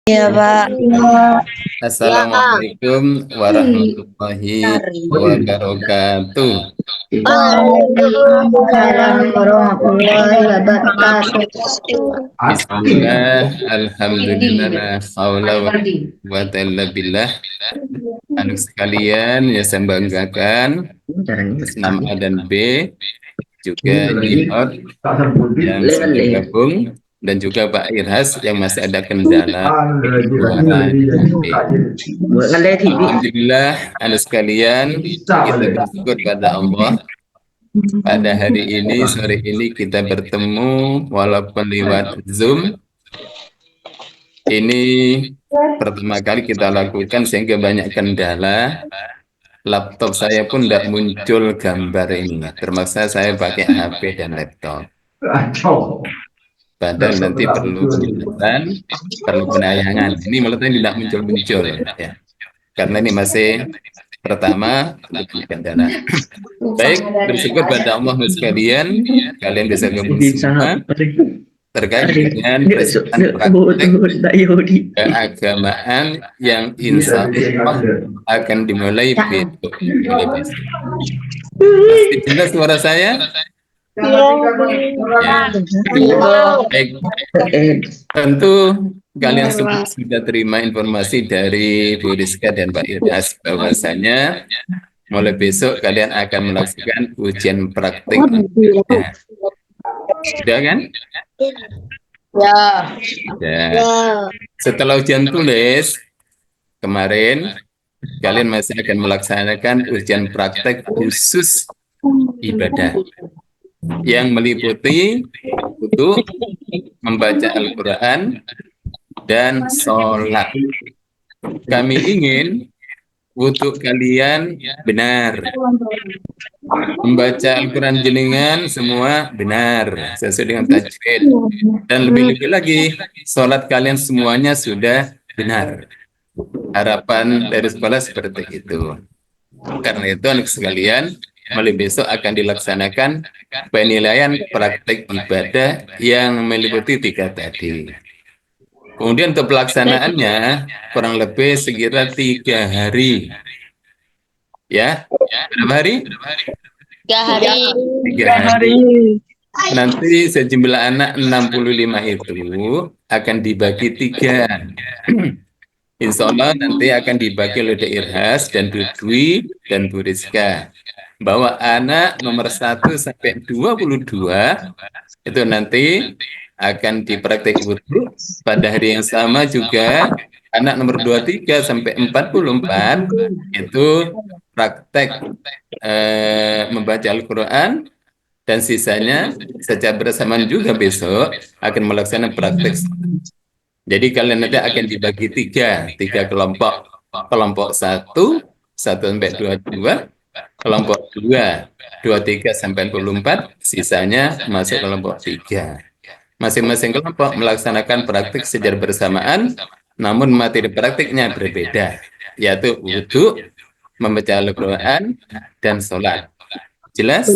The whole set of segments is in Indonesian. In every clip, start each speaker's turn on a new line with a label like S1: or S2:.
S1: Iya, Pak.
S2: Assalamualaikum warahmatullahi wabarakatuh.
S1: Waalaikumsalam warahmatullahi wabarakatuh.
S2: Bismillah, alhamdulillah, la haula wa la quwwata illa billah. Anak sekalian yang saya banggakan, senam A dan B, juga Jihad yang sudah gabung, dan juga Pak Irhas yang masih ada kendala suara dengan B. Alhamdulillah, anak sekalian, kita bersyukur pada Allah. Pada hari ini, sore ini kita bertemu walaupun lewat Zoom. Ini pertama kali kita lakukan sehingga banyak kendala. Laptop saya pun tidak muncul gambar ini. Termasuk saya pakai HP dan laptop. Padahal nanti perlu penjelasan, perlu penayangan. Ini maksudnya tidak muncul-muncul. Ya. Karena ini masih pertama kendala. Baik, bersyukur pada Allah sekalian, kalian bisa gabung semua terkait dengan persiapan praktek keagamaan yang insya Allah akan dimulai besok. Masih jelas suara saya? Ya. Baik. Tentu kalian semua sudah terima informasi dari Bu Rizka dan Pak Ilyas bahwasanya mulai besok kalian akan melakukan ujian praktik. Sudah kan?
S1: Ya.
S2: Ya. Setelah ujian tulis kemarin, kalian masih akan melaksanakan ujian praktek khusus ibadah yang meliputi untuk membaca Al-Quran dan sholat. Kami ingin untuk kalian benar. Membaca Al-Quran jenengan semua benar, sesuai dengan tajwid. Dan lebih-lebih lagi, sholat kalian semuanya sudah benar. Harapan dari sekolah seperti itu. Karena itu anak sekalian, mulai besok akan dilaksanakan penilaian praktek ibadah yang meliputi 3 tadi. Kemudian untuk pelaksanaannya kurang lebih sekira 3 hari. Ya, berapa hari?
S1: 3 hari.
S2: 3 hari. Nanti sejumlah anak 65 itu akan dibagi 3. Insya Allah nanti akan dibagi oleh Irhas dan Bu Dwi dan Bu Rizka. Bahwa anak nomor 1 sampai 22 itu nanti akan dipraktek wudhu. Pada hari yang sama juga anak nomor 23 sampai 44 itu praktek membaca Al-Quran, dan sisanya secara bersamaan juga besok akan melaksanakan praktek. Jadi kalian nanti akan dibagi 3 kelompok. Kelompok 1 sampai 22, kelompok 2 23 sampai 44, sisanya masuk kelompok 3. Masing-masing kelompok melaksanakan praktik secara bersamaan, namun materi praktiknya berbeda, yaitu wudhu, membaca Al-Quran, dan sholat. Jelas?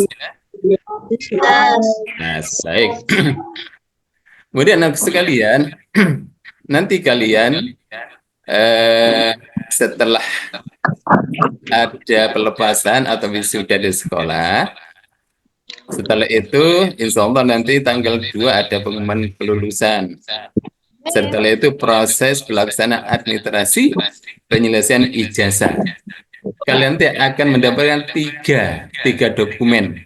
S2: Nah, baik. Kemudian anak sekalian, nanti kalian setelah ada pelepasan atau wisuda di sekolah, setelah itu insya Allah nanti tanggal 2 ada pengumuman kelulusan. Setelah itu proses pelaksanaan administrasi penyelesaian ijazah. Kalian nanti akan mendapatkan tiga dokumen,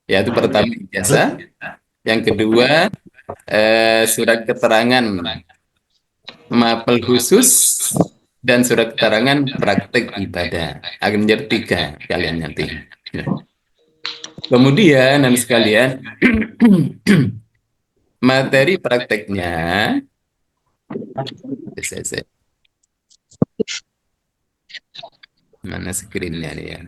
S2: yaitu pertama ijazah, yang kedua surat keterangan mapel khusus, dan surat keterangan praktek ibadah. Akan menjadi 3 kalian nanti. Kemudian anak sekalian, materi prakteknya mana screen-nya nih ya.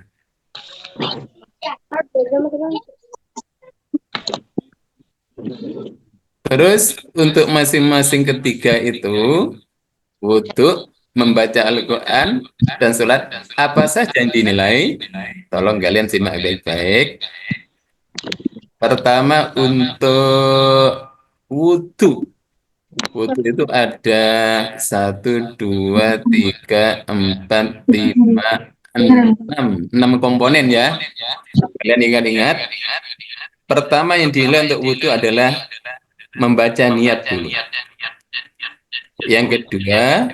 S2: Terus untuk masing-masing ketiga itu untuk membaca Al-Quran dan sholat apa saja yang dinilai. Tolong kalian simak baik-baik. Pertama untuk wudhu. Wudhu itu ada 1, 2, 3, 4, 5, 6 komponen ya. Kalian ingat-ingat. Pertama yang dinilai untuk wudhu adalah membaca niat dulu. Yang kedua,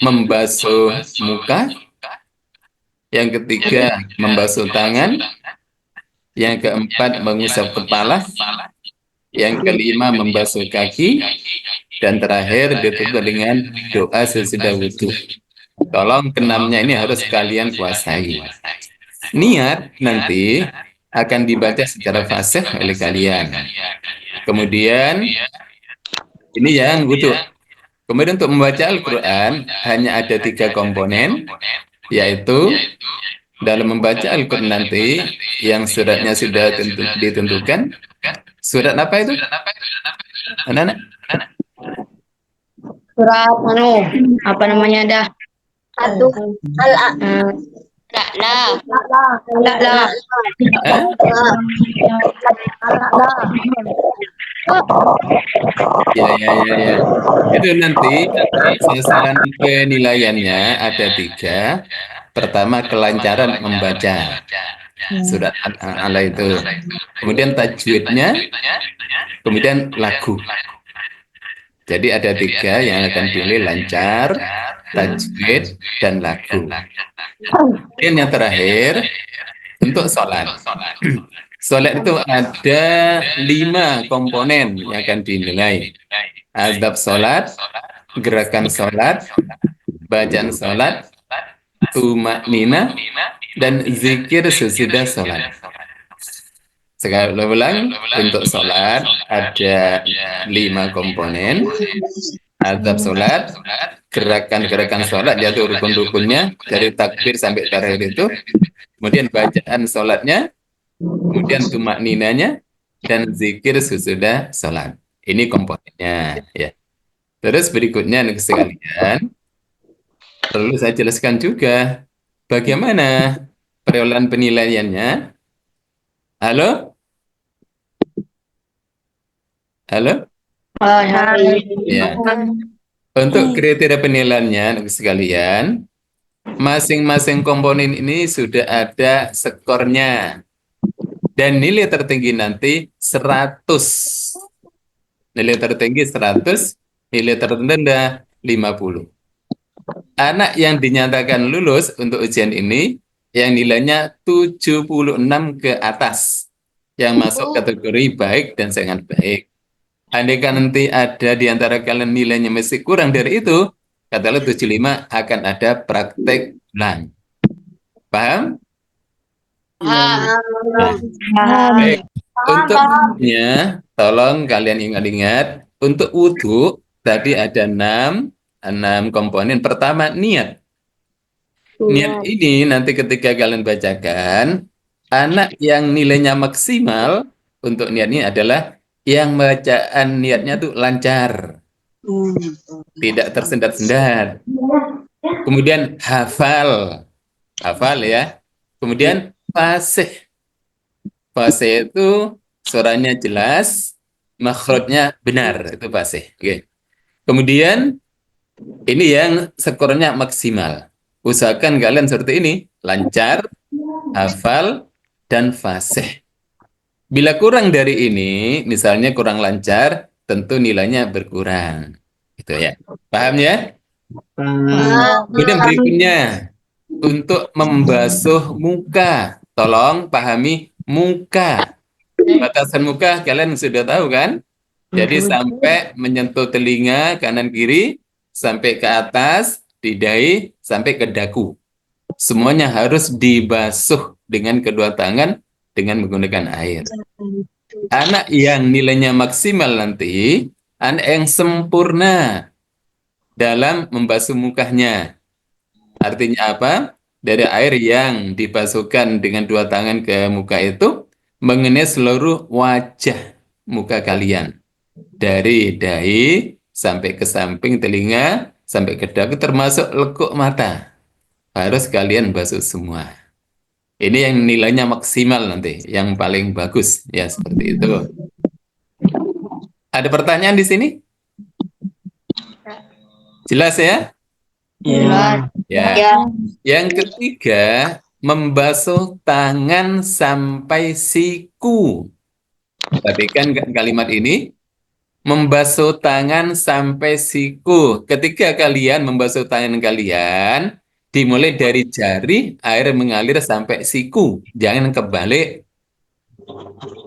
S2: membasuh muka. Yang ketiga, membasuh tangan. Yang keempat, mengusap kepala. Yang kelima, membasuh kaki. Dan terakhir, ditutup dengan doa sesudah wudhu. Tolong keenamnya ini harus kalian kuasai. Niat nanti akan dibaca secara fasih oleh kalian. Kemudian, ini yang wudhu. Kemudian untuk membaca Al-Quran, hanya ada 3 komponen, yaitu dalam membaca Al-Quran nanti, yang suratnya sudah ditentukan. Surat apa itu? Anak-anak?
S1: Surat apa namanya dah? Satu. La.
S2: Hah? Ya. Itu nanti sasaran penilaiannya ada 3. Pertama, kelancaran membaca surat Al-A'la itu. Kemudian tajwidnya, kemudian lagu. Jadi ada 3 yang akan pilih lancar, tajwid, dan lagu. Kemudian yang terakhir, untuk sholat. Sholat itu ada 5 komponen yang akan dinilai. Adab sholat, gerakan sholat, bacaan sholat, tumak-nina, dan zikir sesudah sholat. Sekali ulang, untuk sholat ada 5 komponen. Adab sholat, gerakan-gerakan sholat, yaitu rukun-rukunnya, dari takbir sampai terakhir itu. Kemudian bacaan sholatnya, kemudian tumak-ninanya, dan zikir sesudah sholat. Ini komponennya. Ya. Terus berikutnya nih sekalian, perlu saya jelaskan juga bagaimana perolehan penilaiannya. Halo? Halo? Ya. Untuk kriteria penilaiannya nih sekalian, masing-masing komponen ini sudah ada skornya. Dan nilai tertinggi nanti 100. Nilai tertinggi 100, nilai terendah 50. Anak yang dinyatakan lulus untuk ujian ini, yang nilainya 76 ke atas, yang masuk kategori baik dan sangat baik. Andaikan nanti ada di antara kalian nilainya masih kurang dari itu, katakanlah 75, akan ada praktek ulang. Paham? Baik. Untuknya, tolong kalian ingat-ingat, untuk wudhu tadi ada 6 komponen. Pertama, niat. Niat ini nanti ketika kalian bacakan, anak yang nilainya maksimal untuk niat ini adalah yang bacaan niatnya tuh lancar, tidak tersendat-sendat. Kemudian hafal ya. Kemudian fasih. Fasih itu suaranya jelas, makhrajnya benar, itu fasih. Oke. Kemudian ini yang skornya maksimal. Usahakan kalian seperti ini, lancar, hafal, dan fasih. Bila kurang dari ini, misalnya kurang lancar, tentu nilainya berkurang. Gitu ya. Paham ya? Kemudian berikutnya, untuk membasuh muka. Tolong pahami muka. Batasan muka kalian sudah tahu kan? Jadi sampai menyentuh telinga kanan kiri, sampai ke atas, di dahi, sampai ke dagu. Semuanya harus dibasuh dengan kedua tangan dengan menggunakan air. Anak yang nilainya maksimal nanti, anak yang sempurna dalam membasuh mukanya. Artinya apa? Dari air yang dibasuhkan dengan 2 tangan ke muka itu, mengenai seluruh wajah muka kalian. Dari dahi sampai ke samping telinga, sampai ke dagu, termasuk lekuk mata. Harus kalian basuh semua. Ini yang nilainya maksimal nanti, yang paling bagus. Ya, seperti itu. Ada pertanyaan di sini? Jelas ya?
S3: Ya.
S2: Ya.
S1: Ya.
S2: Yang ketiga, membasuh tangan sampai siku. Perhatikan kalimat ini, membasuh tangan sampai siku. Ketika kalian membasuh tangan kalian, dimulai dari jari, air mengalir sampai siku. Jangan kebalik.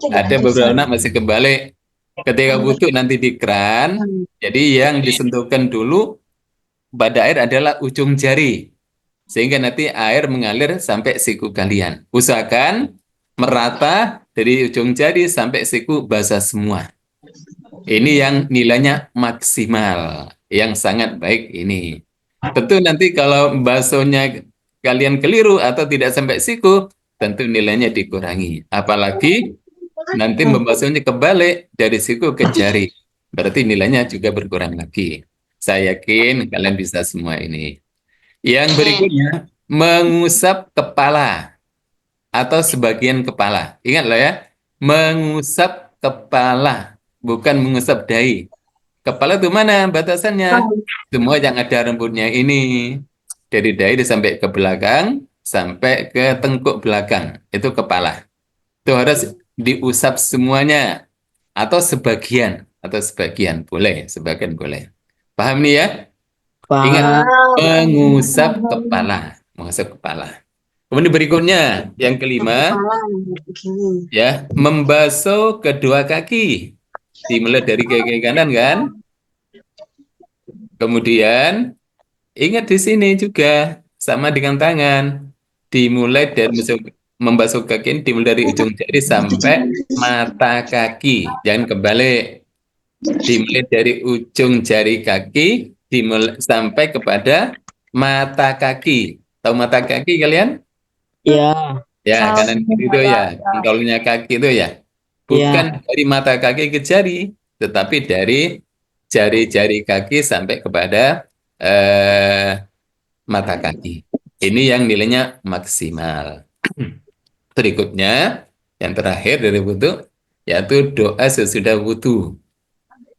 S2: Ada beberapa anak masih kebalik. Ketika butuh nanti di keran, jadi yang disentuhkan dulu pada air adalah ujung jari. Sehingga nanti air mengalir sampai siku kalian. Usahakan merata dari ujung jari sampai siku basah semua. Ini yang nilainya maksimal, yang sangat baik ini. Tentu nanti kalau basuhnya kalian keliru atau tidak sampai siku, tentu nilainya dikurangi. Apalagi nanti membasuhnya kebalik dari siku ke jari. Berarti nilainya juga berkurang lagi. Saya yakin kalian bisa semua ini. Yang berikutnya, mengusap kepala atau sebagian kepala. Ingat loh ya, mengusap kepala, bukan mengusap dahi. Kepala itu mana batasannya? Semua yang ada rambutnya ini. Dari dahi sampai ke belakang, sampai ke tengkuk belakang. Itu kepala. Itu harus diusap semuanya. Atau sebagian. Boleh, sebagian boleh. Paham nih ya? Ingat, mengusap kepala. Mengusap kepala. Kemudian berikutnya, yang kelima, ya, membasuh kedua kaki. Dimulai dari kaki kanan kan? Kemudian, ingat di sini juga, sama dengan tangan. Dimulai dari membasuh kaki ini dimulai dari ujung jari sampai mata kaki. Jangan kebalik. Dimulai dari ujung jari kaki sampai kepada mata kaki. Tahu mata kaki kalian?
S3: Ya.
S2: Ya, kanan kiri itu ya, pentolnya kaki itu ya. Bukan dari mata kaki ke jari, tetapi dari jari-jari kaki sampai kepada mata kaki. Ini yang nilainya maksimal. Berikutnya, yang terakhir dari wudhu, yaitu doa sesudah wudhu.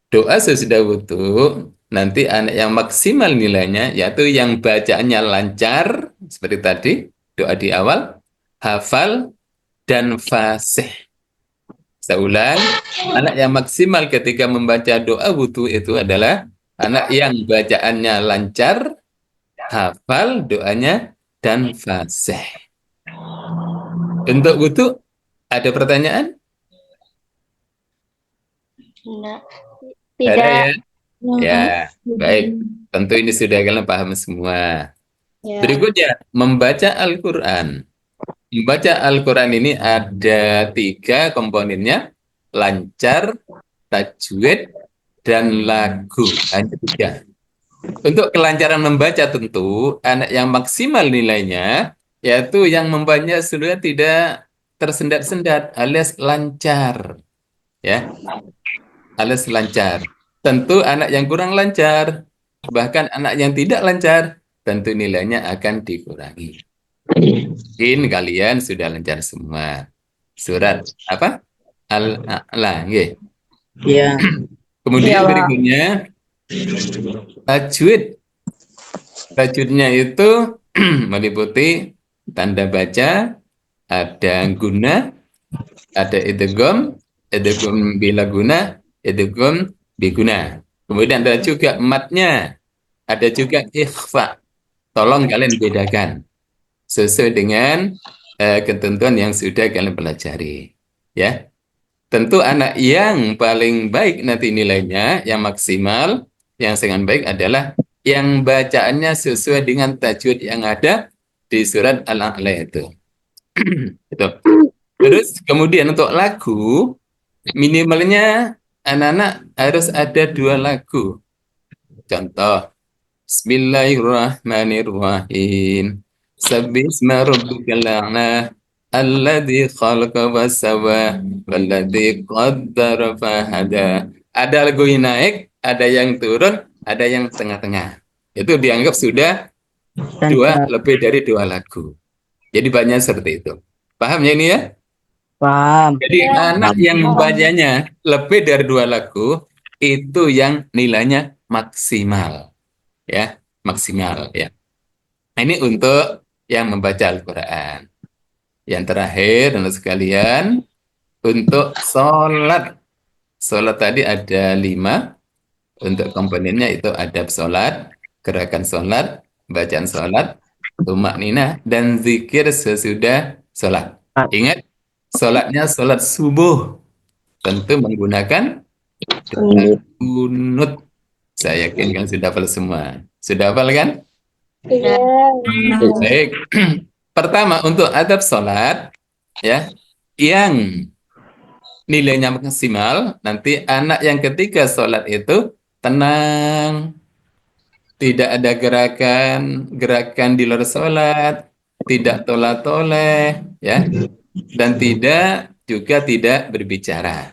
S2: Doa sesudah wudhu, nanti anak yang maksimal nilainya, yaitu yang bacaannya lancar, seperti tadi, doa di awal, hafal, dan fasih. Saya ulang, anak yang maksimal ketika membaca doa wudhu itu adalah anak yang bacaannya lancar, hafal doanya, dan fasih. Untuk wudhu, ada pertanyaan?
S1: Tidak.
S2: Ada ya? Ya, baik. Tentu ini sudah kalian paham semua.
S1: Ya.
S2: Berikutnya, membaca Al-Quran. Membaca Al-Quran ini ada 3 komponennya, lancar, tajwid, dan lagu. Hanya 3. Untuk kelancaran membaca tentu, anak yang maksimal nilainya, yaitu yang membacanya sudah tidak tersendat-sendat, alias lancar. Ya, alias lancar. Tentu anak yang kurang lancar, bahkan anak yang tidak lancar, tentu nilainya akan dikurangi. Mungkin kalian sudah lancar semua. Surat apa? Al-A'la.
S3: Ya.
S2: Kemudian
S1: Ya, Pak.
S2: berikutnya, tajwid. Tajwidnya itu meliputi tanda baca, ada guna, ada idgham bila guna, idgham biguna. Kemudian ada juga matnya, ada juga ikhfa. Tolong kalian bedakan sesuai dengan ketentuan yang sudah kalian pelajari. Ya, tentu anak yang paling baik nanti nilainya, yang maksimal, yang sangat baik adalah yang bacaannya sesuai dengan tajwid yang ada di surat Al-A'la itu. Itu. Terus kemudian untuk lagu, minimalnya anak-anak harus ada 2 lagu. Contoh, Bismillahirrahmanirrahim. Sabbisma rabbikal a'la alladzi khalaqa fasawa walladzi qaddara fahada. Ada lagu yang naik, ada yang turun, ada yang tengah-tengah. Itu dianggap sudah lebih dari 2 lagu. Jadi banyak seperti itu. Paham ya ini ya?
S3: Paham.
S2: Jadi anak yang membacanya lebih dari 2 lagu, itu yang nilainya maksimal, ya, maksimal, ya. Nah, ini untuk yang membaca Al-Quran. Yang terakhir, teman sekalian, untuk sholat. Sholat tadi ada 5. Untuk komponennya itu adab sholat, gerakan sholat, bacaan sholat, tumak nina, dan zikir sesudah sholat. Ingat, sholatnya sholat subuh. Tentu menggunakan kunut. Saya yakin kan sudah hafal semua. Sudah hafal kan? Baik. Pertama, untuk adab sholat, ya, yang nilainya maksimal, nanti anak yang ketika sholat itu tenang, tidak ada gerakan di luar sholat, tidak tolah-toleh, ya, dan tidak berbicara.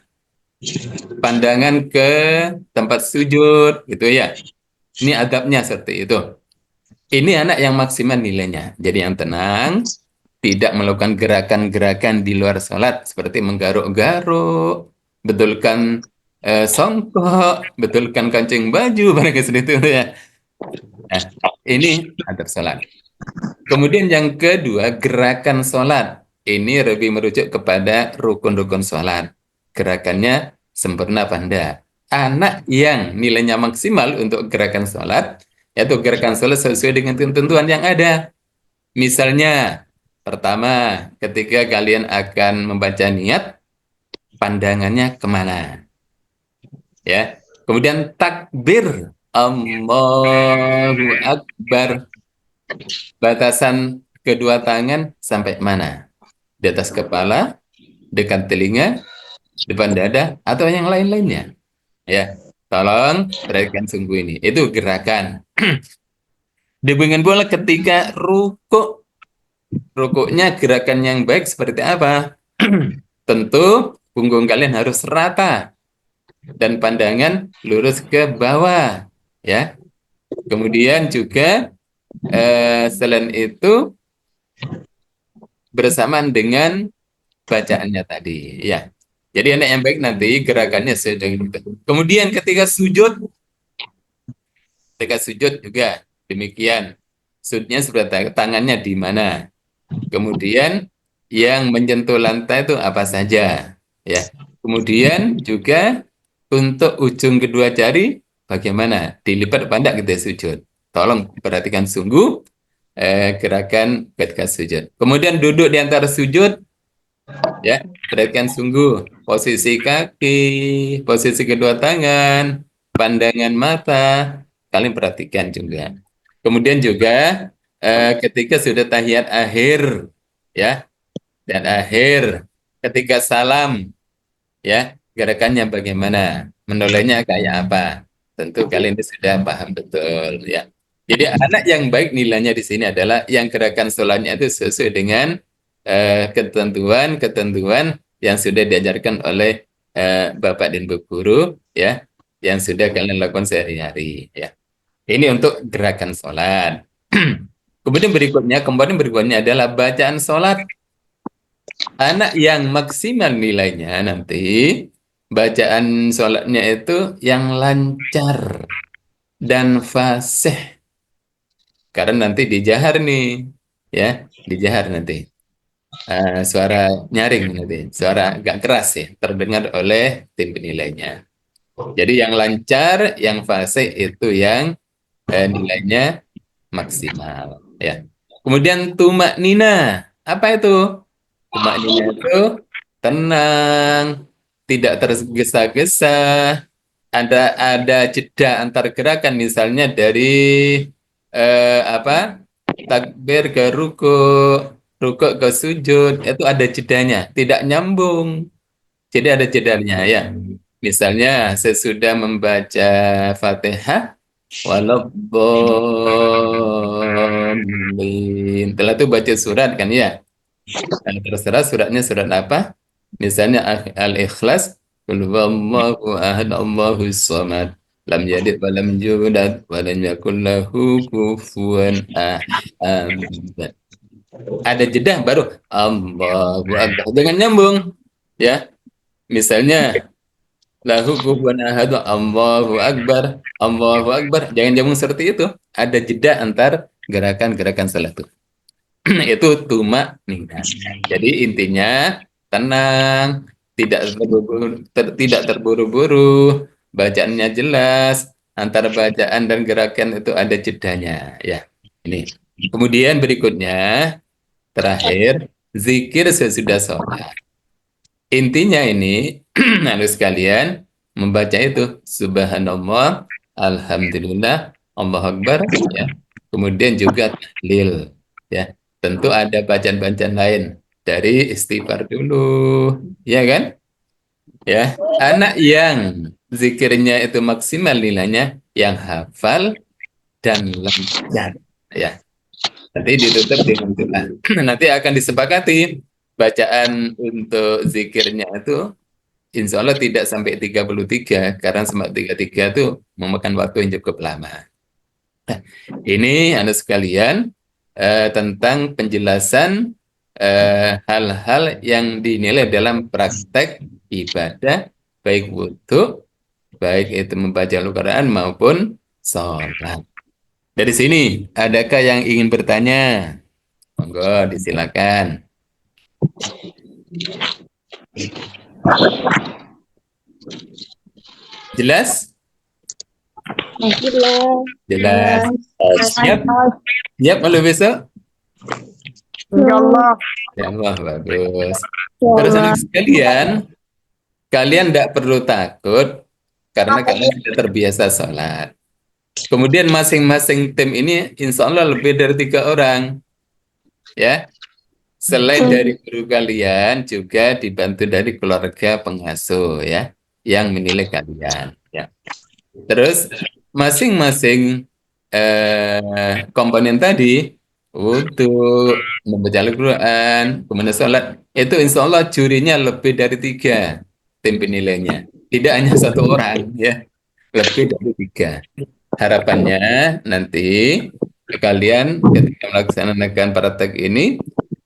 S2: Pandangan ke tempat sujud, gitu ya. Ini adabnya seperti itu. Ini anak yang maksimal nilainya. Jadi yang tenang, tidak melakukan gerakan-gerakan di luar sholat seperti menggaruk-garuk, betulkan songkok, betulkan kancing baju, barangkali seperti itu ya. Nah, ini adab sholat. Kemudian yang kedua, gerakan sholat. Ini lebih merujuk kepada rukun-rukun sholat. Gerakannya sempurna apa enggak? Anak yang nilainya maksimal untuk gerakan sholat, yaitu gerakan sholat sesuai dengan ketentuan yang ada. Misalnya, pertama, ketika kalian akan membaca niat, pandangannya kemana? Ya. Kemudian takbir, Allahu Akbar. Batasan kedua tangan sampai mana? Di atas kepala, dekat telinga, depan dada, atau yang lain-lainnya. Ya, tolong perhatikan sungguh ini. Itu gerakan. Demikian pula ketika rukuk. Rukuknya gerakan yang baik seperti apa? Tentu punggung kalian harus rata dan pandangan lurus ke bawah, ya. Kemudian juga selain itu bersamaan dengan bacaannya tadi, ya. Jadi anak yang baik nanti gerakannya sedang. Kemudian ketika sujud juga demikian. Sujudnya seperti tangannya di mana? Kemudian yang menyentuh lantai itu apa saja, ya. Kemudian juga untuk ujung kedua jari bagaimana? Dilipat apa enggak kita sujud? Tolong perhatikan sungguh gerakan ketika sujud. Kemudian duduk di antara sujud, ya, perhatikan sungguh posisi kaki, posisi kedua tangan, pandangan mata, kalian perhatikan juga. Kemudian juga ketika sudah tahiyat akhir, ya, dan akhir ketika salam, ya, gerakannya bagaimana, menolehnya kayak apa, tentu kalian ini sudah paham betul, ya. Jadi anak yang baik nilainya di sini adalah yang gerakan sholatnya itu sesuai dengan ketentuan yang sudah diajarkan oleh Bapak dan Ibu guru, ya, yang sudah kalian lakukan sehari-hari, ya. Ini untuk gerakan sholat. Kemudian berikutnya adalah bacaan sholat. Anak yang maksimal nilainya nanti bacaan sholatnya itu yang lancar dan fasih. Karena nanti dijahar nih, ya, dijahar nanti. Suara nyaring nanti, suara agak keras ya, terdengar oleh tim penilainya. Jadi yang lancar, yang fasih itu yang nilainya maksimal, ya. Kemudian tumak nina, apa itu? Tumak nina itu tenang, tidak tergesa-gesa, ada jeda antar gerakan, misalnya dari takbir ke rukuk ke sujud, itu ada jedanya, tidak nyambung, jadi ada jedanya, ya. Misalnya sesudah membaca Fatihah, waladdallin. Setelah itu baca surat kan ya. Dan terserah suratnya surat apa? Misalnya Al-Ikhlas, Qul huwallahu ahad, Allahus samad, lam yalid wa lam yulad wa lam yakul lahu kufuwan ahad. Ada jeda baru Allahu Akbar dengan nyambung, ya. Misalnya lahu kufuwan ahad, Allahu akbar, Allahu akbar. Jangan ngomong seperti itu. Ada jeda antar gerakan-gerakan salat itu. Itu tumak nina. Jadi intinya tenang, tidak terburu-buru, bacaannya jelas, antara bacaan dan gerakan itu ada jedanya. Ya, ini. Kemudian berikutnya, terakhir, zikir sesudah sholat. Intinya ini, harus kalian membaca itu, subhanallah, alhamdulillah, Allahu Akbar, ya. Kemudian juga tahlil, ya. Tentu ada bacaan-bacaan lain dari istighfar dulu, ya kan? Ya, anak yang zikirnya itu maksimal nilainya, yang hafal dan lancar, ya. Nanti ditutup dengan doa. Nanti akan disepakati bacaan untuk zikirnya itu insya Allah tidak sampai 33 karena sampai 33 itu memakan waktu yang cukup lama. Nah, ini Anda sekalian tentang penjelasan hal-hal yang dinilai dalam praktek ibadah baik wudhu, baik itu membaca Al-Quran maupun sholat. Dari sini, adakah yang ingin bertanya? Monggo, disilakan. Jelas? Jelas. Siap? Siap kalau besok?
S3: Insyaallah.
S2: Ya Allah, bagus. Terus anak sekalian, kalian tidak perlu takut karena kalian sudah terbiasa sholat. Kemudian masing-masing tim ini insya Allah lebih dari 3 orang. Ya, selain dari guru kalian juga dibantu dari keluarga pengasuh ya, yang menilai kalian. Ya. Terus masing-masing komponen tadi untuk membaca Al-Quran, kemudian sholat, itu insya Allah jurinya lebih dari 3 tim penilainya. Tidak hanya 1 orang ya, lebih dari 3. Harapannya nanti kalian ketika melaksanakan praktek ini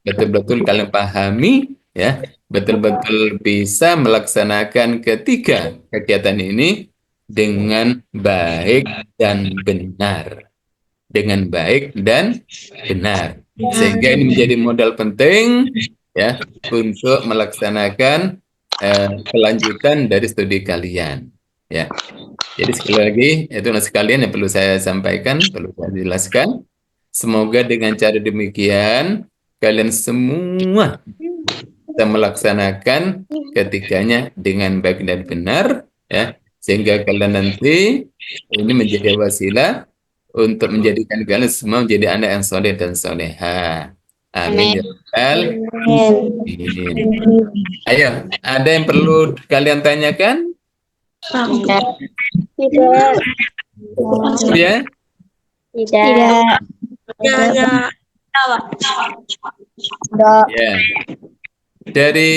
S2: betul-betul kalian pahami ya, betul-betul bisa melaksanakan ketiga kegiatan ini dengan baik dan benar. Dengan baik dan benar. Sehingga ini menjadi modal penting ya untuk melaksanakan kelanjutan dari studi kalian. Ya. Jadi sekali lagi, itu sekalian yang perlu saya sampaikan, perlu saya jelaskan. Semoga dengan cara demikian, kalian semua bisa melaksanakan ketiganya dengan baik dan benar, ya, sehingga kalian nanti ini menjadi wasilah untuk menjadikan kalian semua menjadi anak yang soleh dan soleha. Amin. Ya Rabbal alamin. Ayo, ada yang perlu kalian tanyakan?
S1: Tidak.
S2: Ya?
S1: Tidak.
S2: Ya. Dari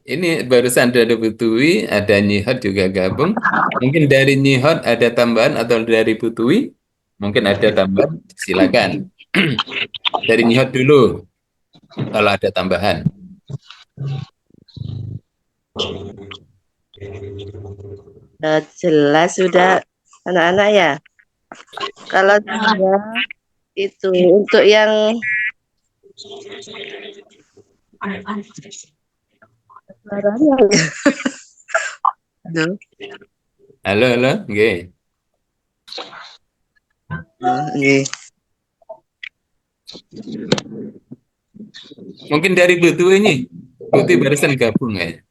S2: ini barusan ada Putui, ada Nyihot juga gabung. Mungkin dari Nyihot ada tambahan atau dari Putui? Mungkin ada tambahan, silakan. Dari Nyihot dulu, kalau ada tambahan.
S4: Jelas sudah anak-anak ya. Kalau tidak itu untuk yang Aduh.
S2: Halo, halo, oke.
S4: Nggih.
S2: Mungkin dari Putui ini, Putui barusan gabung ya.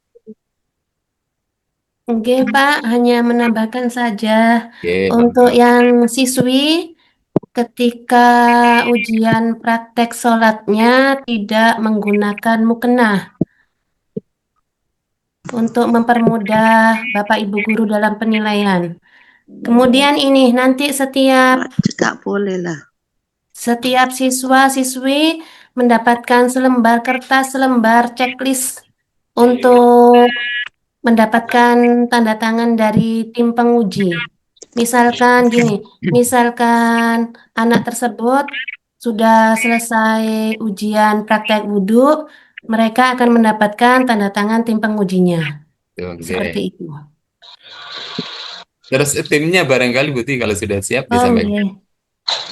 S5: Oke, Pak, hanya menambahkan saja
S2: Oke,
S5: untuk yang siswi ketika ujian praktek sholatnya tidak menggunakan mukena untuk mempermudah Bapak Ibu guru dalam penilaian. Kemudian ini nanti setiap
S4: Tak boleh lah.
S5: siswa-siswi mendapatkan selembar kertas, selembar checklist untuk mendapatkan tanda tangan dari tim penguji. Misalkan gini, misalkan anak tersebut sudah selesai ujian praktek wudhu, mereka akan mendapatkan tanda tangan tim pengujinya.
S2: oke.
S5: Seperti itu.
S2: Terus timnya barangkali Buti kalau sudah siap
S5: Oh,
S2: disampaikan.
S5: nggih.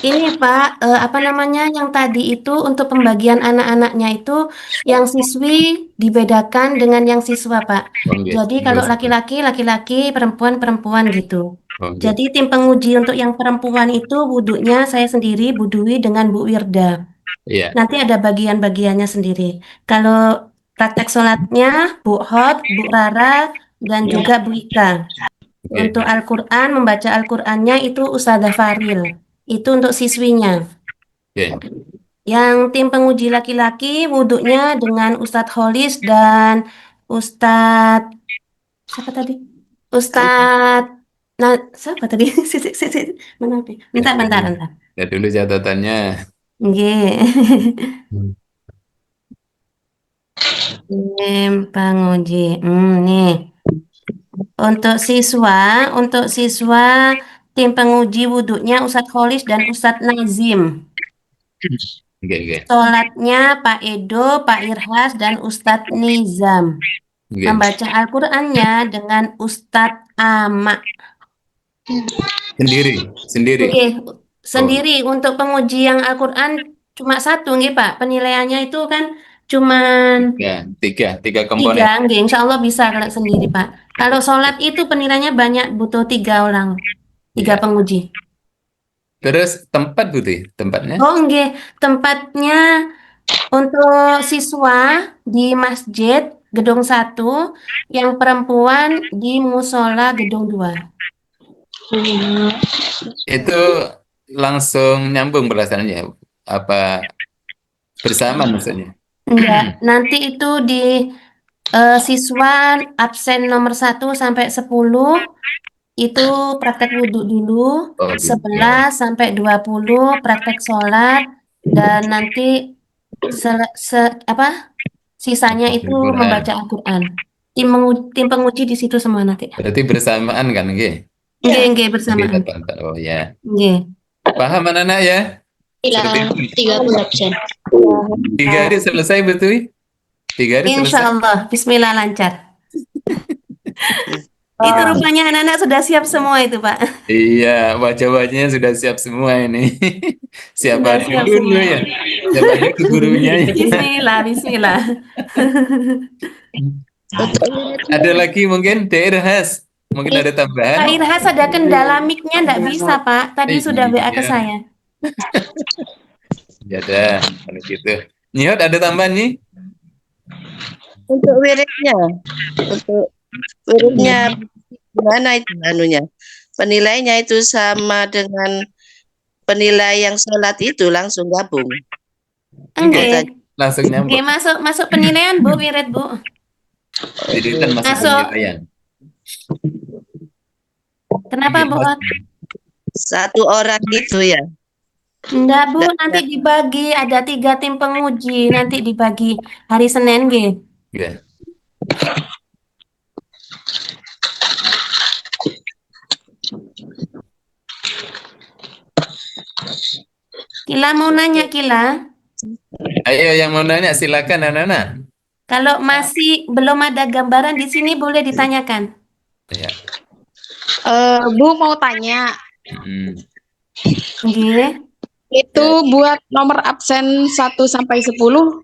S5: Ini Pak, apa namanya yang tadi itu untuk pembagian anak-anaknya itu yang siswi dibedakan dengan yang siswa Pak.
S2: Oh, nggih.
S5: Jadi kalau laki-laki, laki-laki, perempuan, perempuan gitu.
S2: Oh, nggih.
S5: Jadi tim penguji untuk yang perempuan itu wudhunya saya sendiri, Bu Dwi dengan Bu Wirda.
S2: Iya.
S5: Nanti ada bagian-bagiannya sendiri. Kalau praktek sholatnya Bu Hot, Bu Rara, dan juga Bu Ika.
S2: Oke.
S5: Untuk Al-Quran, membaca Al-Qurannya itu Ustazah Faril. Itu untuk siswinya.
S2: Oke.
S5: Yang tim penguji laki-laki wudhunya dengan Ustadz Holis dan Ustadz siapa tadi? Ustadz siapa tadi? Mana? Bentar.
S2: Lihat dulu catatannya.
S5: Nggih.
S2: Hmm.
S5: Tim penguji. Nih. Untuk siswa tim penguji wudhunya Ustadz Holis dan Ustadz Nazim.
S2: Oke.
S5: Sholatnya Pak Edo, Pak Irhas, dan Ustadz Nizam.
S2: Oke.
S5: Membaca Al-Qurannya dengan Ustadz Ama.
S2: Sendiri.
S5: Oke, sendiri. Untuk penguji yang Al-Quran cuma satu, nggih Pak. Penilaiannya itu kan cuman
S2: Ya, tiga komponen.
S5: tiga, nggih. Insya Allah bisa kalau sendiri Pak. Kalau sholat itu penilaiannya banyak, butuh 3 orang, 3
S2: Ya.
S5: penguji.
S2: Terus tempat Buti, tempatnya?
S5: Oh, nggih. Tempatnya untuk siswa di masjid gedung 1, yang perempuan di musola gedung 2.
S2: Itu langsung nyambung pelaksanaannya. Apa bersama maksudnya?
S5: Enggak, nanti itu di siswa absen nomor 1 sampai 10 itu praktek wudhu dulu,
S2: Oh, gitu.
S5: 11 sampai 20 praktek sholat, dan nanti sisanya itu
S2: Al-Quran.
S5: membaca Al-Quran. Tim penguji di situ semua nanti.
S2: Berarti bersamaan kan, nggih?
S5: Nggih,
S2: Kita
S5: bersamaan.
S2: tonton. Oh ya.
S5: Nggih.
S2: Paham anak-anak ya? Seperti itu.
S1: 30 absen.
S2: 3 hari selesai Buti? 3 hari
S5: Insya
S2: selesai?
S5: Allah, bismillah lancar. Itu rupanya anak-anak sudah siap semua itu, Pak.
S2: Iya, wajah-wajahnya sudah siap semua ini. Siapa
S5: Sudah siap
S2: dulu
S5: semua.
S2: ya? Siapa dulu gurunya ya?
S5: Bismillah.
S2: Ada lagi mungkin daerah khas. Mungkin ada
S5: Pak
S2: tambahan.
S5: Irhas ada kendala mic-nya enggak bisa, Pak. Tadi sudah WA ke
S2: Iya.
S5: saya.
S2: Ya dah, kalau gitu. Nyihot ada tambahan nih?
S4: Untuk wiridnya gimana itu anunya? Penilainya itu sama dengan penilai yang sholat itu langsung gabung.
S5: Enggak.
S2: Langsung
S5: Oke,
S2: nyambung.
S5: masuk penilaian, Bu, wirid, Bu.
S2: Jadi kan masuk
S5: Masuk.
S2: penilaian.
S5: Kenapa, Bu?
S4: Satu orang itu ya.
S5: Enggak, Bu, nanti dibagi ada 3 tim penguji, nanti dibagi hari Senin, nggih.
S2: Ya.
S5: Kila mau nanya, Kila.
S2: Ayo yang mau nanya silakan anak-anak.
S5: Kalau masih belum ada gambaran di sini boleh ditanyakan.
S2: Ya.
S3: Bu mau tanya,
S2: Hmm.
S5: Nggih.
S3: itu buat nomor absen 1 sampai 10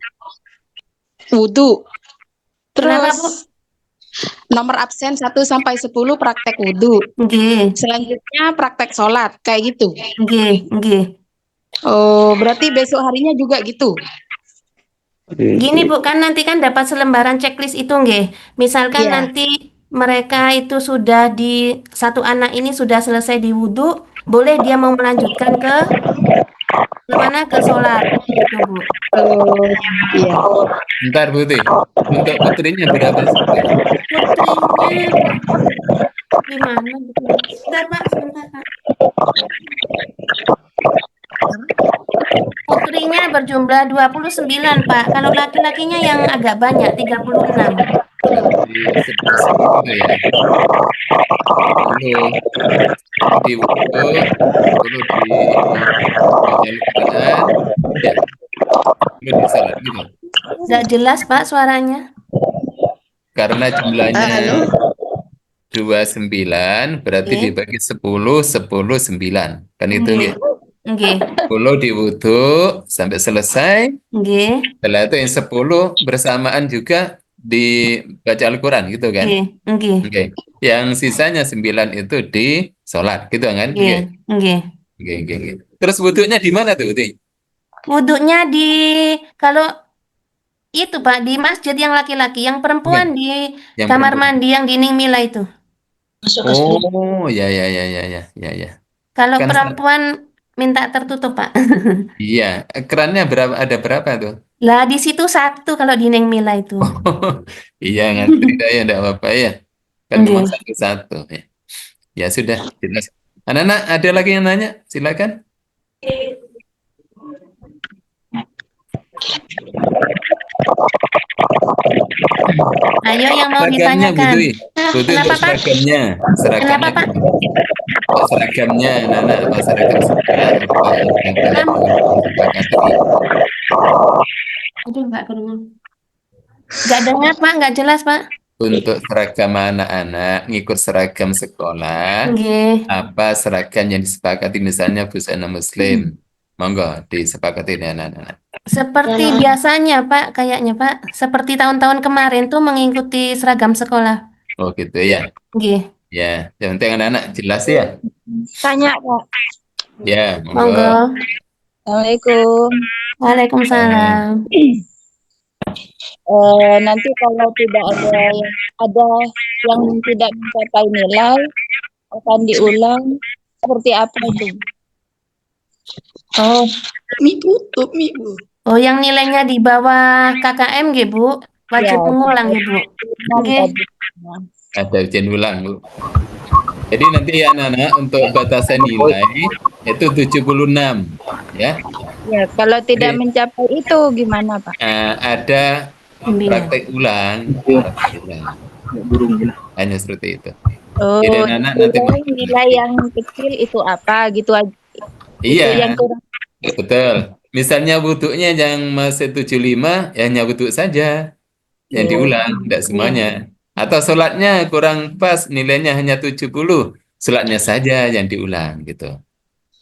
S3: wudhu.
S5: Kenapa, Bu?
S3: Terus nomor absen 1 sampai 10 praktek wudhu.
S5: Nggih,
S3: Selanjutnya praktek sholat, kayak gitu.
S5: nggih.
S3: Oh, berarti besok harinya juga gitu.
S5: Gini Bu, kan nanti kan dapat selembaran checklist itu nggih. Misalkan
S3: Iya.
S5: nanti mereka itu sudah satu anak ini sudah selesai di wudhu, boleh dia mau melanjutkan ke mana? Ke sholat, gitu Bu.
S3: Oh, iya.
S2: Bentar Buti. Untuk putrinya berapa sih?
S5: Putrinya gimana? Bentar Pak, sebentar Pak. Putrinya berjumlah 29 Pak. Kalau laki-lakinya yang agak banyak, 36.
S2: Di sebelah situ ya. Di wudhu, lalu di Al-Quran, ya. Lalu di salat gitu.
S5: Nggak jelas Pak suaranya.
S2: Karena jumlahnya 29 berarti
S5: Oke.
S2: dibagi 10, 10, 9. Kan itu
S5: Nggih.
S2: nggih.
S5: Nggih.
S2: 10 diwudhu sampai selesai.
S5: Nggih.
S2: Setelah itu yang 10 bersamaan juga dibaca Al-Quran gitu kan?
S5: Nggih. Nggih.
S2: Oke. Yang sisanya 9 itu di sholat gitu kan? Oke.
S5: Nggih. Nggih.
S2: Oke, oke, oke. Terus wudhunya di mana tuh, Uti?
S5: Wudhunya kalau itu Pak di masjid yang laki-laki, yang perempuan
S2: Enggak,
S5: di
S2: yang
S5: kamar
S2: perempuan.
S5: mandi yang di Ning Mila itu.
S2: Oh, ya, ya, ya, ya, ya, ya, ya.
S5: Kalau
S2: Kan,
S5: perempuan minta tertutup Pak.
S2: iya, kerannya berapa? Ada berapa tuh?
S5: Lah di situ satu kalau di Ning Mila itu.
S2: Iya, ngantri dah ya, enggak apa-apa ya. Kan cuma
S5: Nggih.
S2: satu-satu ya. Ya sudah, jelas. Anak-anak, ada lagi yang nanya? Silakan.
S5: Ayo yang mau
S2: Seragamnya, Bu
S5: ditanyakan.
S2: Dwi. Bu Dwi,
S5: Kenapa
S2: untuk
S5: Pak?
S2: seragamnya.
S5: Kenapa
S2: Seragamnya
S5: Pak?
S2: Pak, seragamnya, anak-anak, apa seragam sekolah, apa yang disepakati.
S5: Aduh, nggak kedengar. Nggak dengar Pak, nggak jelas Pak.
S2: Untuk seragam anak-anak, ngikut seragam sekolah,
S5: Nggih.
S2: apa seragam yang disepakati, misalnya busana muslim. Monggo, disepakati dengan anak-anak.
S5: Seperti biasanya Pak, kayaknya Pak. Seperti tahun-tahun kemarin tuh mengikuti seragam sekolah.
S2: Oh gitu ya.
S5: Nggih.
S2: Ya, yang penting anak-anak jelas ya.
S3: Tanya Pak.
S2: Ya, monggo.
S5: Monggo.
S3: Assalamualaikum.
S5: Waalaikumsalam.
S3: Nanti kalau tidak ada yang tidak mencapai nilai akan diulang seperti apa itu?
S5: Oh,
S6: Mi tutup, Mi, Bu.
S5: oh yang nilainya di bawah KKM nggih, Bu. Wajib
S3: Ya,
S5: mengulang ya, Bu. Nggih.
S3: tadi.
S2: Ada ujian ulang, Bu. Jadi nanti ya anak-anak untuk batasan nilai itu 76 ya.
S3: Ya, kalau tidak
S2: Jadi-
S3: mencapai itu gimana Pak?
S2: Ada
S5: 9.
S2: praktek ulang. Praktek ulang. Hanya seperti itu.
S3: Oh,
S2: Jadi anak-anak nanti
S3: nilai yang kecil itu apa gitu aja.
S2: iya.
S3: Itu yang kurang.
S2: Betul. Misalnya butuhnya yang masih 75, ya hanya butuh saja. Yang diulang, tidak semuanya. Atau sholatnya kurang pas, nilainya hanya 70, sholatnya saja yang diulang gitu.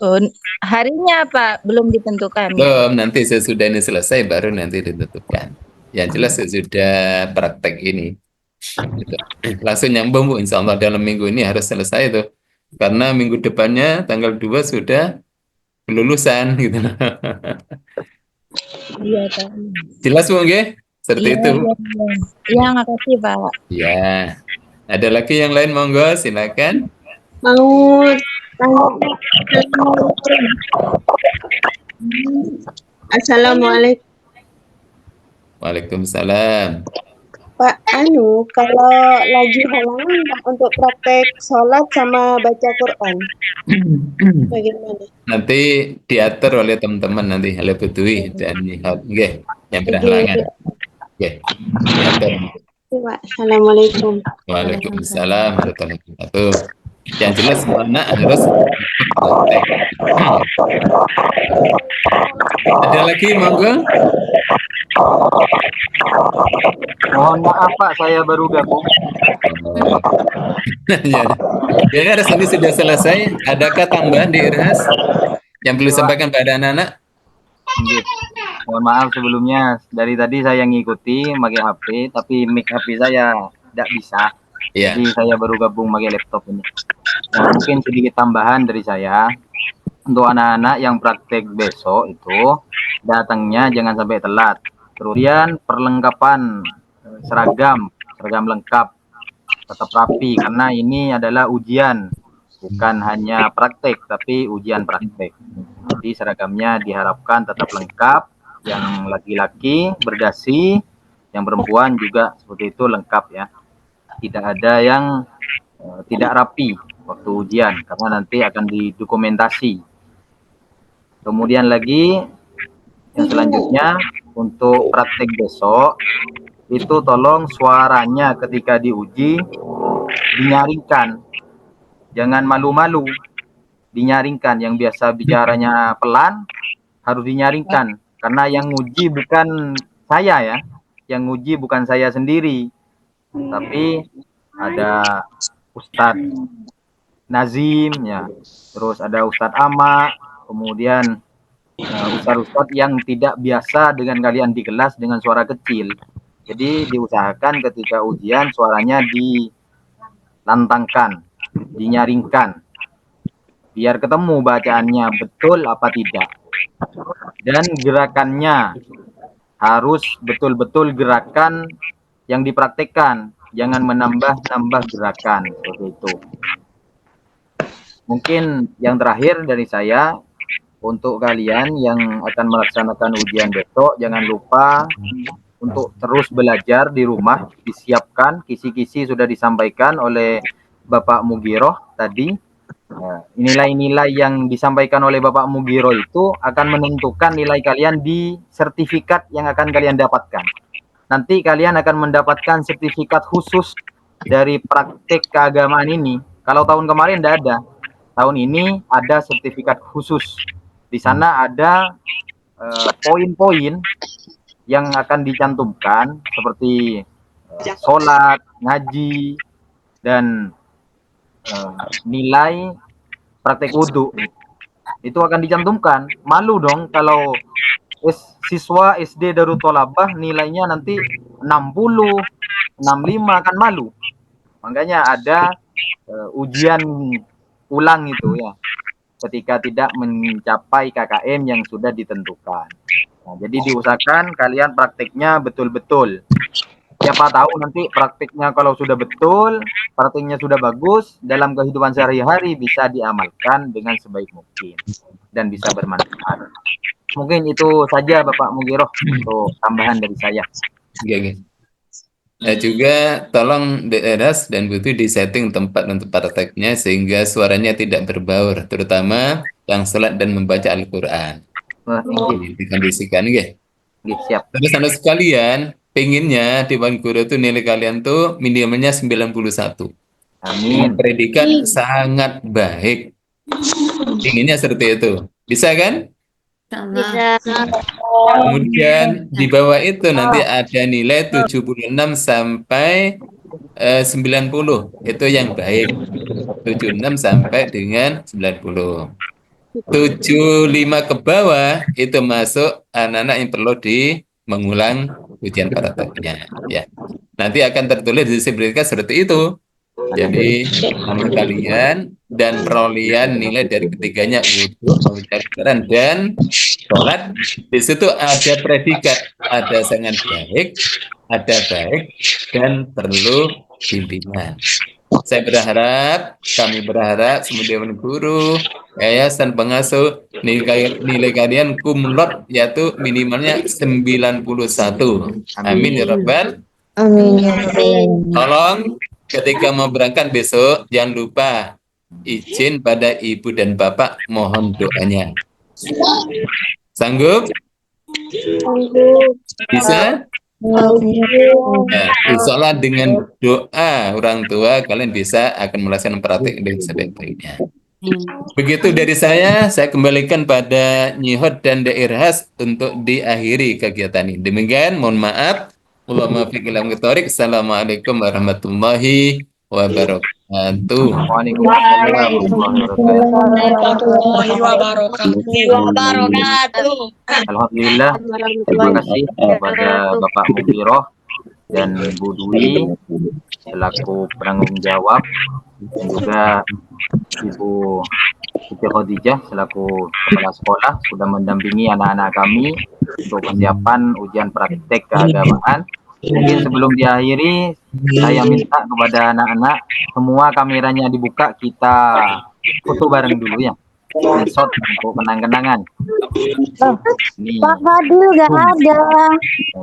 S3: Oh, harinya apa? Belum ditentukan.
S2: Belum, nanti sesudah ini selesai baru nanti ditentukan. Yang jelas sesudah praktek ini. Gitu. Langsung nyambung Bu, insya Allah dalam minggu ini harus selesai tuh. Karena minggu depannya tanggal 2 sudah kelulusan gitu.
S3: Iya, Pak.
S2: Jelas Bu, nggih? Seperti
S3: Iya,
S2: itu.
S3: iya, iya. Iya, makasih Pak.
S2: Ya. Ada lagi yang lain monggo silakan.
S6: Mau tanya. Assalamualaikum.
S2: Waalaikumsalam.
S6: Pak, kalau lagi halangan Pak, untuk praktek sholat sama baca Quran, bagaimana?
S2: Nanti diatur oleh teman-teman nanti oleh Bedui dan Nihad. Nggih, yang berhalangan. Nggih. Diatur.
S6: Pak, Assalamualaikum.
S2: Waalaikumsalam warahmatullahi wabarakatuh. Yang jelas anak harus praktek. Ada lagi monggo?
S7: Mohon maaf Pak, saya baru gabung.
S2: Ya, ya harus ini sudah selesai. Adakah tambahan di Irhas yang perlu disampaikan pada anak-anak?
S7: Nggih. Mohon maaf sebelumnya, dari tadi saya ngikuti pakai HP, tapi mic HP saya tidak bisa.
S2: Ya.
S7: Jadi saya baru gabung pakai laptop ini. Nah, mungkin sedikit tambahan dari saya. Untuk anak-anak yang praktek besok itu datangnya jangan sampai telat. Kemudian perlengkapan seragam lengkap, tetap rapi karena ini adalah ujian, bukan hanya praktek tapi ujian praktek. Jadi seragamnya diharapkan tetap lengkap, yang laki-laki berdasi, yang perempuan juga seperti itu lengkap ya. Tidak ada yang tidak rapi waktu ujian karena nanti akan didokumentasi. Kemudian lagi yang selanjutnya untuk praktek besok itu tolong suaranya ketika diuji dinyaringkan, jangan malu-malu, dinyaringkan. Yang biasa bicaranya pelan harus dinyaringkan karena yang nguji bukan saya ya, yang nguji bukan saya sendiri, tapi ada Ustadz Nazim, ya, terus ada Ustadz Ama, kemudian ustadz-ustadz yang tidak biasa dengan kalian di kelas dengan suara kecil. Jadi diusahakan ketika ujian suaranya dilantangkan, dinyaringkan, biar ketemu bacaannya betul apa tidak. Dan gerakannya harus betul-betul gerakan yang dipraktekkan, jangan menambah-nambah gerakan seperti itu. Mungkin yang terakhir dari saya, untuk kalian yang akan melaksanakan ujian besok, jangan lupa untuk terus belajar di rumah, disiapkan, kisi-kisi sudah disampaikan oleh Bapak Mugiroh tadi. Nilai-nilai yang disampaikan oleh Bapak Mugiroh itu akan menentukan nilai kalian di sertifikat yang akan kalian dapatkan. Nanti kalian akan mendapatkan sertifikat khusus dari praktek keagamaan ini. Kalau tahun kemarin tidak ada, tahun ini ada sertifikat khusus. Di sana ada poin-poin yang akan dicantumkan seperti sholat, ngaji, dan nilai praktek wudhu. Itu akan dicantumkan. Malu dong kalau siswa SD Darut Thalabah nilainya nanti 60, 65, akan malu. Makanya ada ujian ulang itu ya, ketika tidak mencapai KKM yang sudah ditentukan. Nah, jadi diusahakan kalian prakteknya betul-betul. Siapa tahu nanti prakteknya kalau sudah betul, prakteknya sudah bagus, dalam kehidupan sehari-hari bisa diamalkan dengan sebaik mungkin dan bisa bermanfaat. Mungkin itu saja Bapak Mugiroh untuk tambahan dari saya.
S2: Oke. Nah, juga tolong DRS dan Putri disetting tempat untuk prakteknya sehingga suaranya tidak berbaur, terutama yang sholat dan membaca Al-Quran. Dikondisikan, ya.
S7: Siap.
S2: Terus anak sekalian, pengennya di Dewan Guru itu nilai kalian tuh minimalnya 91.
S7: Amin.
S2: Predikat sangat baik. Inginnya seperti itu. Bisa kan?
S6: Bisa.
S2: Kemudian di bawah itu nanti ada nilai 76 sampai 90. Itu yang baik. 76 sampai dengan 90. 75 ke bawah itu masuk anak-anak yang perlu mengulang ujian prakteknya, ya. Nanti akan tertulis di sertifikat seperti itu. Jadi nama kalian dan perolehan nilai dari ketiganya wudhu, Al-Quran, dan sholat. Di situ ada predikat, ada sangat baik, ada baik, dan perlu bimbingan. Saya berharap, kami berharap semua Dewan Guru, yayasan pengasuh, nilai kalian kumlot yaitu minimalnya 91. Amin ya Rabbal.
S6: Amin.
S2: Tolong ketika mau berangkat besok jangan lupa izin pada ibu dan bapak, mohon doanya. Sanggup? Bisa? Nah, insya Allah dengan doa orang tua kalian bisa akan melaksanakan praktek dengan sebaik-baiknya. Begitu dari saya kembalikan pada Nyihot dan Dairhas untuk diakhiri kegiatan ini. Demikian, mohon maaf. Assalamualaikum warahmatullahi wabarakatuh.
S1: Warahmatullahi wabarakatuh.
S7: Alhamdulillah, terima kasih kepada Bapak Mugiroh dan Bu Dwi selaku penanggung jawab, dan juga Ibu Siti Khadijah selaku kepala sekolah sudah mendampingi anak-anak kami untuk persiapan ujian praktek keagamaan. Mungkin sebelum diakhiri, saya minta kepada anak-anak semua kameranya dibuka, kita foto bareng dulu ya. Shot untuk kenang-kenangan. Nih,
S6: Pak Fadil nggak ada.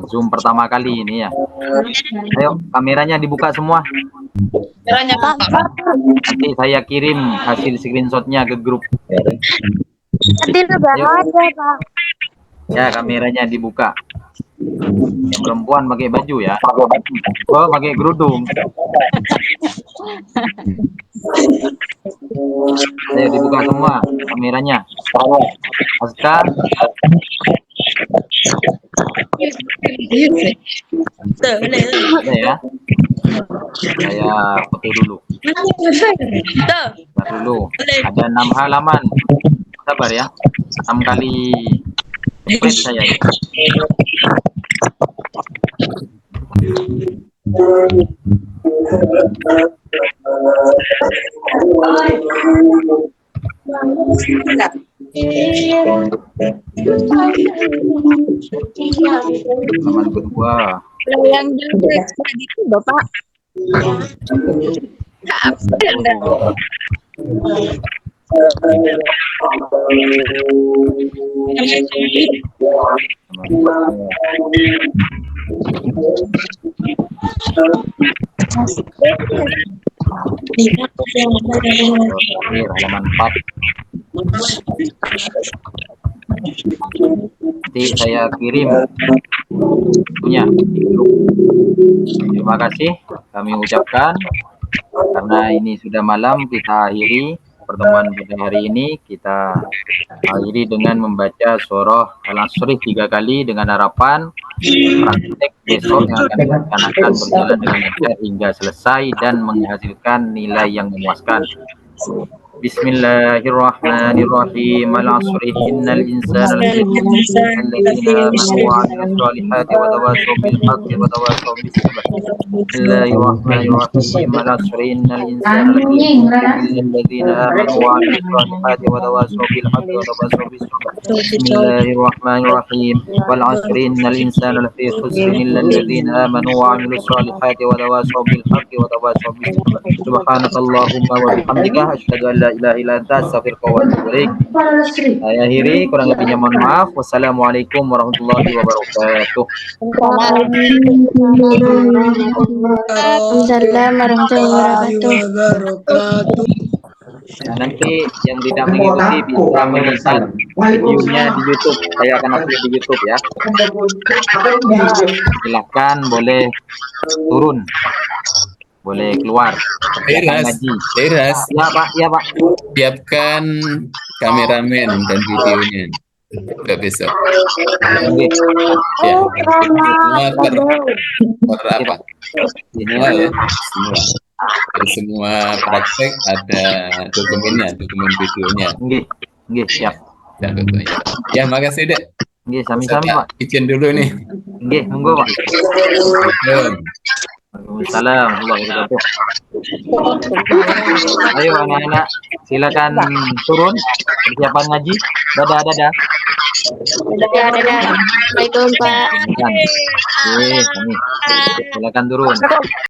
S7: Zoom pertama kali ini ya. Ayo kameranya dibuka semua. Nanti saya kirim hasil screenshotnya ke grup.
S6: Fadil nggak ada, Pak.
S7: Ya, kameranya dibuka. Yang perempuan pakai baju ya. Oh, pakai kerudung. Ayo dibuka semua kameranya. Askar. Ada ya. Saya foto dulu. Sabar dulu. Ada 6 halaman. Sabar ya. 6 kali print saya. Halaman kedua.
S3: Yang jelek tadi itu Bapak. Apa yang dah?
S7: Halaman 4. Nanti saya kirim punya di grup. Terima kasih kami ucapkan karena ini sudah malam, kita akhiri pertemuan pada hari ini. Kita akhiri dengan membaca surah Al-Asr 3 kali dengan harapan praktek besok yang akan dilaksanakan berjalan dengan lancar hingga selesai dan menghasilkan nilai yang memuaskan. Bismillahirrahmanirrahim. Al-'asri innal insana lafi khusr illa alladhina amanu wa 'amilus solihati wa tawasaw bil haqqi wa tawasaw bis sabr. Bismillahirrahmanirrahim. Al-'asri innal insana lafi khusr illa alladhina amanu wa 'amilus solihati wa tawasaw bil haqqi wa tawasaw bis sabr. Bismillahirrahmanirrahim. Wal 'asri innal insana lafi khusr illa alladhina amanu wa 'amilus solihati wa tawasaw bil haqqi wa tawasaw bis sabr. Subhanakallahumma wa bihamdika asyhadu an la ilaha illa anta astaghfiruka wa atubu ilaik. Saya akhiri, kurang lebihnya mohon maaf. Wassalamualaikum warahmatullahi wabarakatuh.
S6: Waalaikumsalam warahmatullahi wabarakatuh.
S7: Nah, nanti yang tidak mengikuti bisa melihat videonya di YouTube. Saya akan upload di YouTube ya. Silakan boleh turun, boleh keluar. Kerjakan ngaji.
S2: Iras,
S7: Ya Pak, ya Pak.
S2: siapkan kameramen dan videonya untuk besok.
S7: Oke.
S2: Ya, semua apa? Semua ya, semua. Dari semua praktek ada dokumennya, dokumen videonya.
S7: Nggih, siap.
S2: Dan fotonya. Ya, makasih Dek.
S7: Nggih, sami-sami Pak.
S2: Izin dulu nih.
S7: Nggih, monggo Pak.
S2: Assalamualaikum.
S7: Waalaikumsalam warahmatullahi wabarakatuh. Ayo anak-anak, silakan turun persiapan ngaji. Dadah.
S6: Assalamualaikum Pak.
S7: Silakan. Silakan turun.